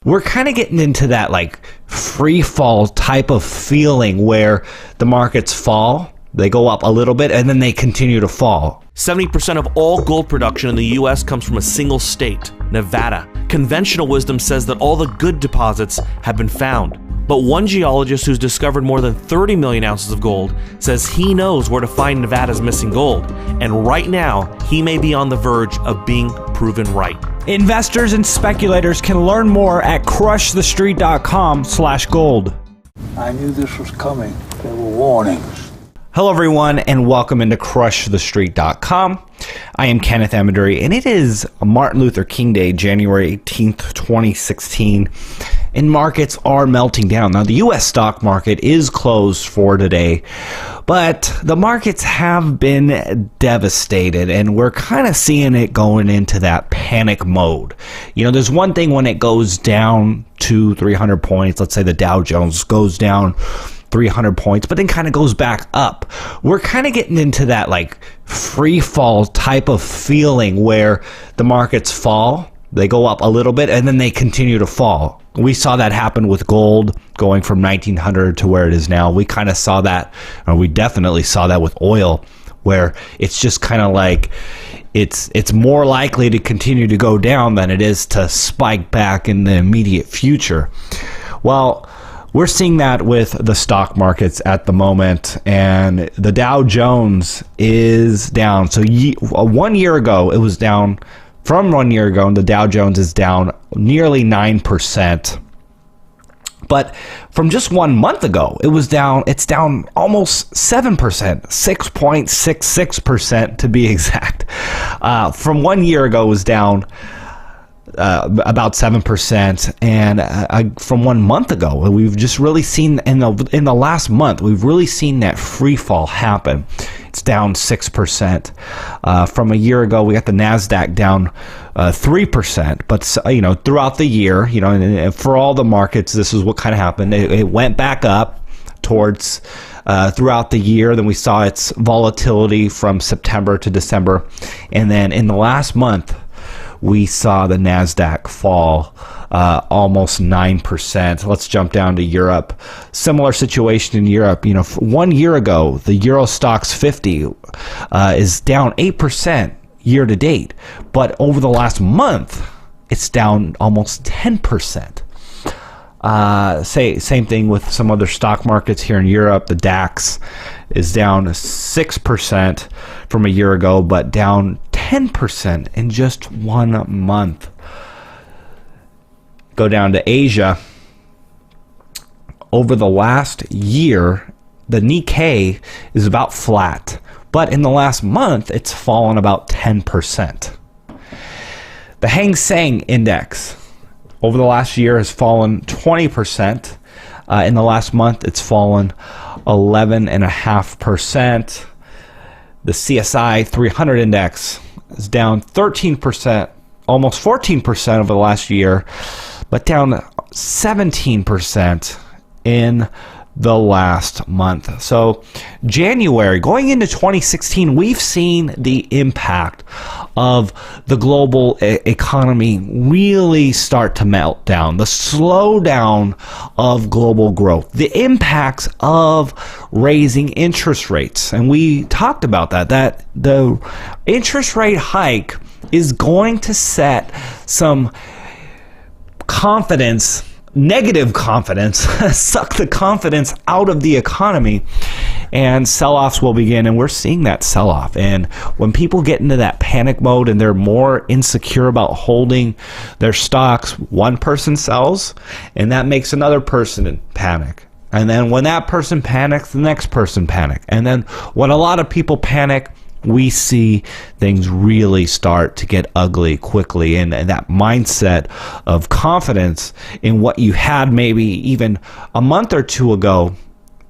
we're kind of getting into that like free fall type of feeling where the markets fall, they go up a little bit, and then they continue to fall. 70% of all gold production in the U.S. comes from a single state, Nevada. Conventional wisdom says that all the good deposits have been found. But one geologist who's discovered more than 30 million ounces of gold says he knows where to find Nevada's missing gold. And right now, he may be on the verge of being proven right. Investors and speculators can learn more at crushthestreet.com/gold. I knew this was coming. There were warnings. Hello everyone, and welcome into crushthestreet.com. I am Kenneth Ameduri, and it is Martin Luther King Day, January 18th, 2016, and markets are melting down. Now, the U.S. stock market is closed for today, but the markets have been devastated, and we're kind of seeing it going into that panic mode. You know, there's one thing when it goes down to 300 points, let's say the Dow Jones goes down 300 points, but then kind of goes back up. We're kind of getting into that like free fall type of feeling where the markets fall, they go up a little bit, and then they continue to fall. We saw that happen with gold going from 1900 to where it is now. We kind of saw that, or we definitely saw that with oil, where it's just kind of like it's more likely to continue to go down than it is to spike back in the immediate future. Well, we're seeing that with the stock markets at the moment, and the Dow Jones is down. So 1 year ago, it was down. From 1 year ago, the Dow Jones is down nearly 9%. But from just 1 month ago, it's down almost 7%, 6.66% to be exact. From 1 year ago, it was down about 7%, and from 1 month ago, we've just really seen in the last month, we've really seen that free fall happen. It's down 6%. From a year ago, we got the Nasdaq down 3%. But throughout the year, and for all the markets, this is what kind of happened. It went back up towards throughout the year. Then we saw its volatility from September to December, and then in the last month, we saw the Nasdaq fall almost 9%. Let's jump down to Europe. Similar situation in Europe. 1 year ago, the Euro Stoxx 50 is down 8% year to date, but over the last month, it's down almost 10%. Same thing with some other stock markets here in Europe. The DAX is down 6% from a year ago, but down 10% in just 1 month. Go down to Asia. Over the last year, the Nikkei is about flat, but in the last month, it's fallen about 10%. The Hang Seng Index over the last year has fallen 20%. In the last month, it's fallen 11.5%. The CSI 300 Index is down 13%, almost 14% over the last year, but down 17% in the last month. So January, going into 2016, we've seen the impact of the global economy really start to melt down, the slowdown of global growth, the impacts of raising interest rates. And we talked about that the interest rate hike is going to set some negative confidence, suck the confidence out of the economy, and sell-offs will begin. And we're seeing that sell-off. And when people get into that panic mode and they're more insecure about holding their stocks, one person sells, and that makes another person panic. And then when that person panics, the next person panics. And then when a lot of people panic, we see things really start to get ugly quickly, and that mindset of confidence in what you had maybe even a month or two ago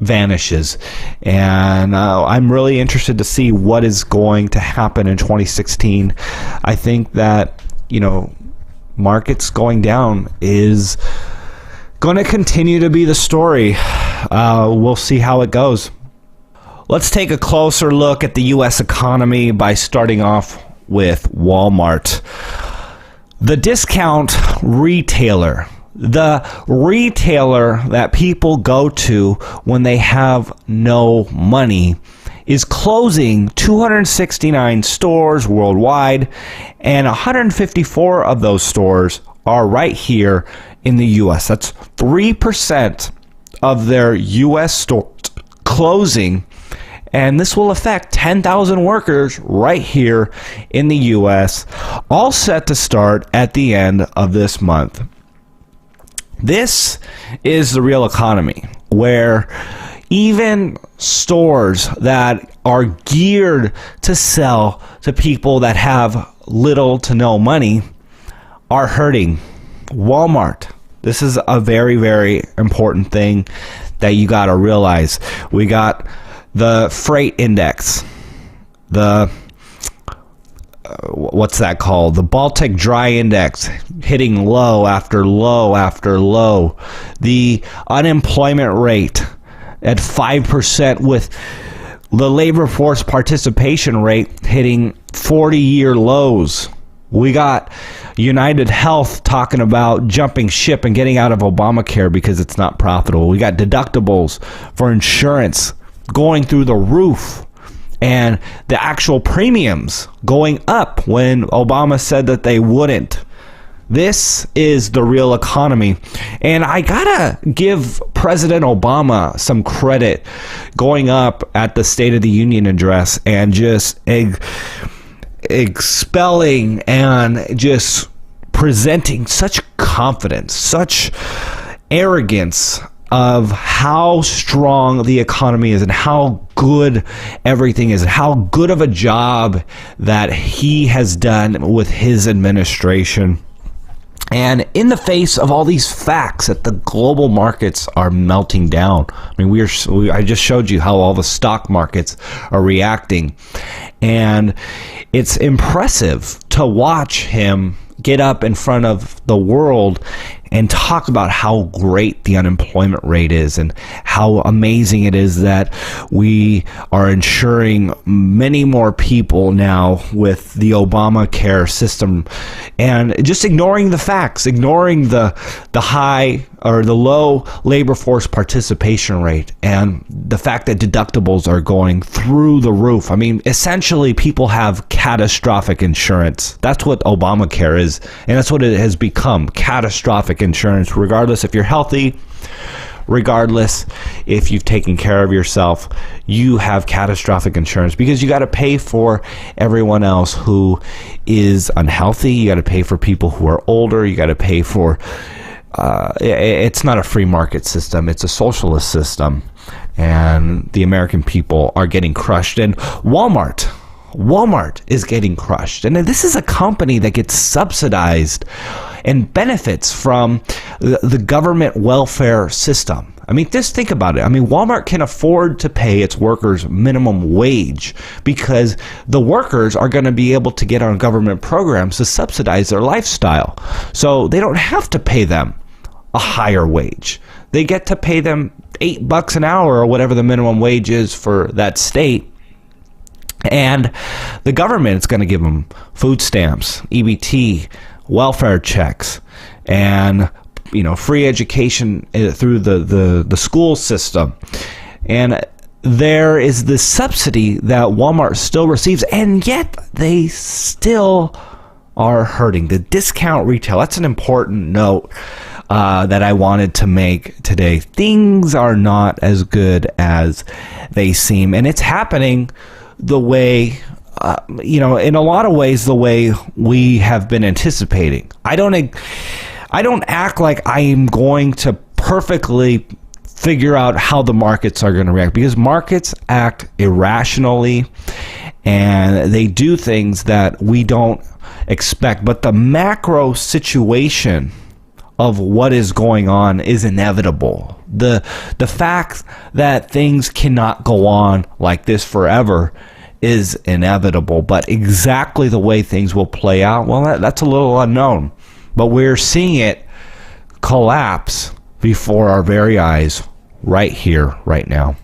vanishes. And I'm really interested to see what is going to happen in 2016. I think that, markets going down is going to continue to be the story. We'll see how it goes. Let's take a closer look at the U.S. economy by starting off with Walmart. The discount retailer the retailer that people go to when they have no money is closing 269 stores worldwide, and 154 of those stores are right here in the U.S. That's 3% of their U.S. stores closing, and this will affect 10,000 workers right here in the U.S., all set to start at the end of this month. This is the real economy, where even stores that are geared to sell to people that have little to no money are hurting. Walmart. This is a very, very important thing that you got to realize. We got the freight index, the what's that called? The Baltic Dry Index hitting low after low after low. The unemployment rate at 5%, with the labor force participation rate hitting 40-year lows. We got United Health talking about jumping ship and getting out of Obamacare because it's not profitable. We got deductibles for insurance going through the roof, and the actual premiums going up when Obama said that they wouldn't. This is the real economy. And I gotta give President Obama some credit going up at the State of the Union address and just expelling and just presenting such confidence, such arrogance of how strong the economy is and how good everything is and how good of a job that he has done with his administration. And in the face of all these facts that the global markets are melting down, I mean, I just showed you how all the stock markets are reacting, and it's impressive to watch him get up in front of the world and talk about how great the unemployment rate is and how amazing it is that we are insuring many more people now with the Obamacare system, and just ignoring the facts, ignoring the high or the low labor force participation rate and the fact that deductibles are going through the roof. I mean, essentially people have catastrophic insurance. That's what Obamacare is, and that's what it has become, catastrophic insurance, regardless if you're healthy, regardless if you've taken care of yourself, you have catastrophic insurance because you got to pay for everyone else who is unhealthy. You got to pay for people who are older. You got to pay for it's not a free market system, it's a socialist system, and the American people are getting crushed. And Walmart is getting crushed, and this is a company that gets subsidized and benefits from the government welfare system. I mean, just think about it. I mean, Walmart can afford to pay its workers minimum wage because the workers are going to be able to get on government programs to subsidize their lifestyle. So they don't have to pay them a higher wage. They get to pay them $8 an hour or whatever the minimum wage is for that state. And the government is going to give them food stamps, EBT, welfare checks, and free education through the school system. And there is this subsidy that Walmart still receives, and yet they still are hurting. The discount retail, that's an important note that I wanted to make today. Things are not as good as they seem, and it's happening the way, in a lot of ways, the way we have been anticipating. I don't act like I am going to perfectly figure out how the markets are going to react, because markets act irrationally and they do things that we don't expect. But the macro situation of what is going on is inevitable. The fact that things cannot go on like this forever is inevitable, but exactly the way things will play out, well, that's a little unknown. But we're seeing it collapse before our very eyes right here, right now.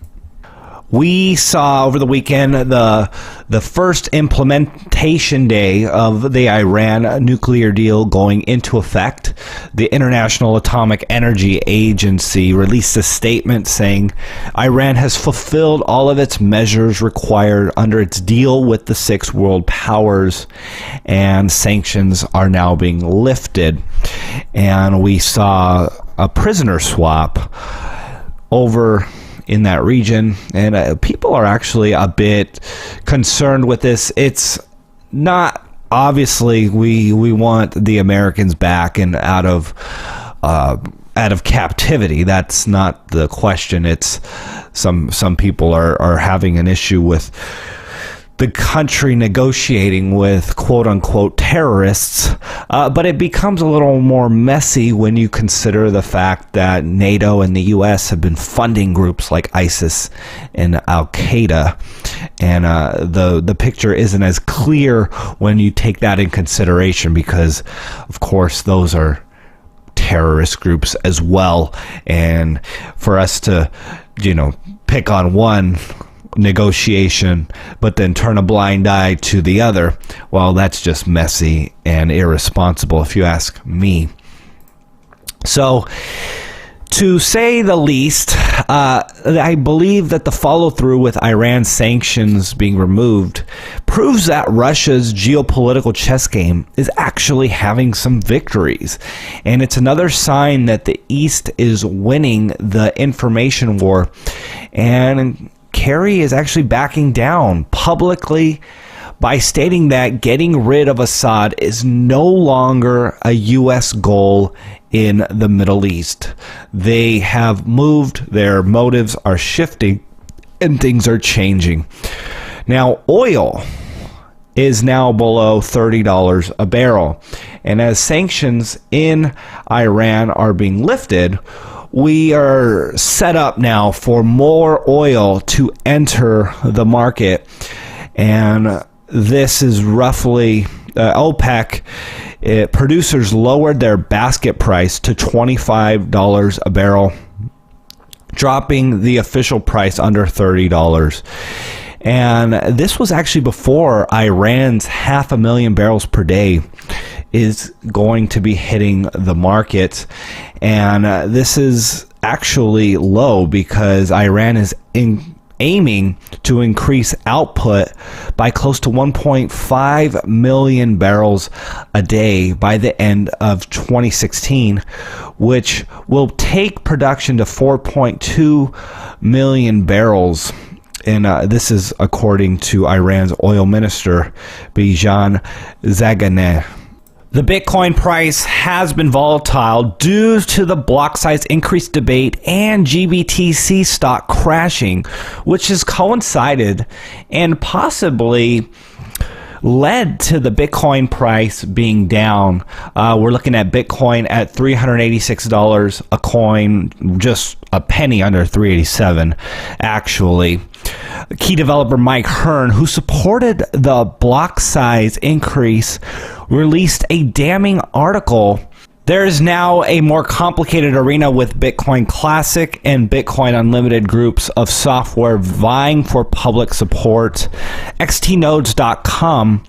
We saw over the weekend the first implementation day of the Iran nuclear deal going into effect. The International Atomic Energy Agency released a statement saying Iran has fulfilled all of its measures required under its deal with the six world powers, and sanctions are now being lifted. And we saw a prisoner swap over in that region, and people are actually a bit concerned with this. It's not, obviously we want the Americans back and out of captivity. That's not the question. It's some people are having an issue with the country negotiating with quote-unquote terrorists, but it becomes a little more messy when you consider the fact that NATO and the U.S. have been funding groups like ISIS and Al-Qaeda, and the picture isn't as clear when you take that in consideration, because, of course, those are terrorist groups as well, and for us to, pick on one negotiation but then turn a blind eye to the other, well, that's just messy and irresponsible if you ask me. So, to say the least, I believe that the follow-through with Iran sanctions being removed proves that Russia's geopolitical chess game is actually having some victories. And it's another sign that the East is winning the information war, and Kerry is actually backing down publicly by stating that getting rid of Assad is no longer a U.S. goal in the Middle East. They have moved, their motives are shifting, and things are changing. Now, oil is now below $30 a barrel, and as sanctions in Iran are being lifted, we are set up now for more oil to enter the market, and this is roughly OPEC. Producers lowered their basket price to $25 a barrel, dropping the official price under $30. And this was actually before Iran's 500,000 barrels per day is going to be hitting the market. And this is actually low because Iran is aiming to increase output by close to 1.5 million barrels a day by the end of 2016, which will take production to 4.2 million barrels. And this is according to Iran's oil minister, Bijan Zaganeh. The Bitcoin price has been volatile due to the block size increase debate and GBTC stock crashing, which has coincided and possibly led to the Bitcoin price being down. We're looking at Bitcoin at $386 a coin, just a penny under $387 actually. Key developer Mike Hearn, who supported the block size increase, released a damning article. There is now a more complicated arena with Bitcoin Classic and Bitcoin Unlimited groups of software vying for public support. XTnodes.com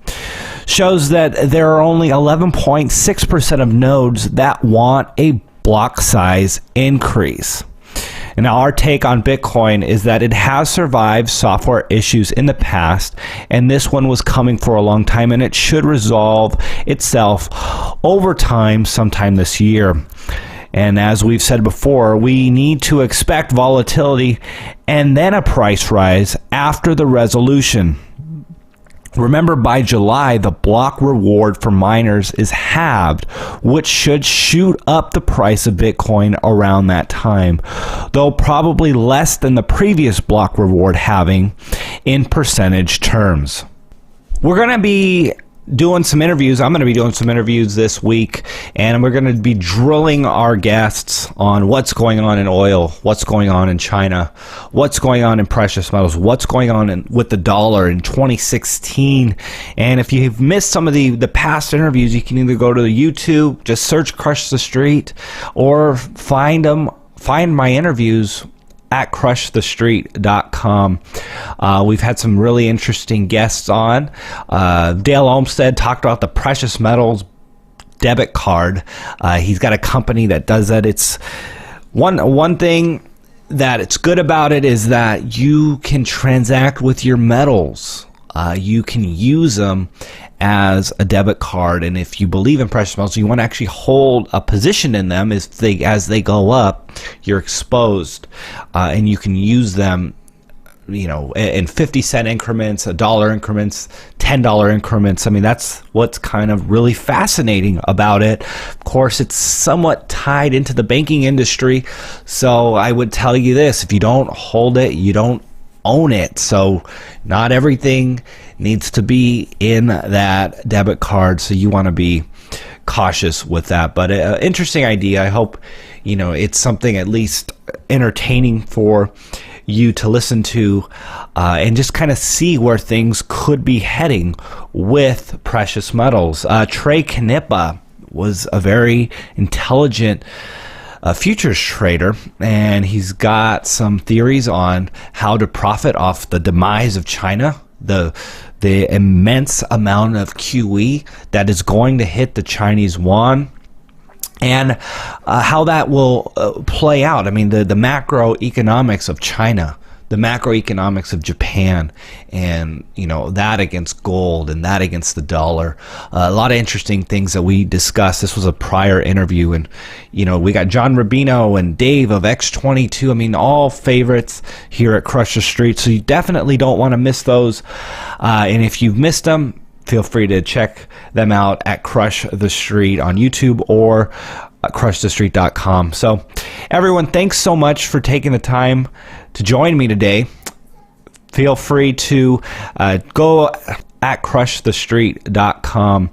shows that there are only 11.6% of nodes that want a block size increase. And now our take on Bitcoin is that it has survived software issues in the past, and this one was coming for a long time, and it should resolve itself over time sometime this year. And as we've said before, we need to expect volatility and then a price rise after the resolution. Remember, by July, the block reward for miners is halved, which should shoot up the price of Bitcoin around that time, though probably less than the previous block reward halving in percentage terms. We're going to be doing some interviews. I'm going to be doing some interviews this week, and we're going to be drilling our guests on what's going on in oil, what's going on in China, what's going on in precious metals, what's going on with the dollar in 2016. And if you've missed some of the past interviews, you can either go to YouTube, just search Crush the Street, or find my interviews at crushthestreet.com. We've had some really interesting guests on. Dale Olmsted talked about the precious metals debit card. He's got a company that does that. It's one thing that it's good about it is that you can transact with your metals. You can use them as a debit card, and if you believe in precious metals, you want to actually hold a position in them. As they go up, you're exposed, and you can use them, in 50-cent increments, $1 increments, $10 increments. I mean, that's what's kind of really fascinating about it. Of course, it's somewhat tied into the banking industry, so I would tell you this: if you don't hold it, you don't own it. So not everything needs to be in that debit card, so you want to be cautious with that. But interesting idea. I hope it's something at least entertaining for you to listen to, and just kind of see where things could be heading with precious metals. Trey Knippa was a very intelligent futures trader, and he's got some theories on how to profit off the demise of China, the immense amount of QE that is going to hit the Chinese yuan, and how that will play out. I mean, the macroeconomics of China, the macroeconomics of Japan, and that against gold and that against the dollar. A lot of interesting things that we discussed. This was a prior interview, and we got John Rubino and Dave of X22. I mean, all favorites here at Crush the Street, so you definitely don't want to miss those. And if you've missed them, feel free to check them out at Crush the Street on YouTube or crushthestreet.com. So everyone, thanks so much for taking the time to join me today. Feel free to go at crushthestreet.com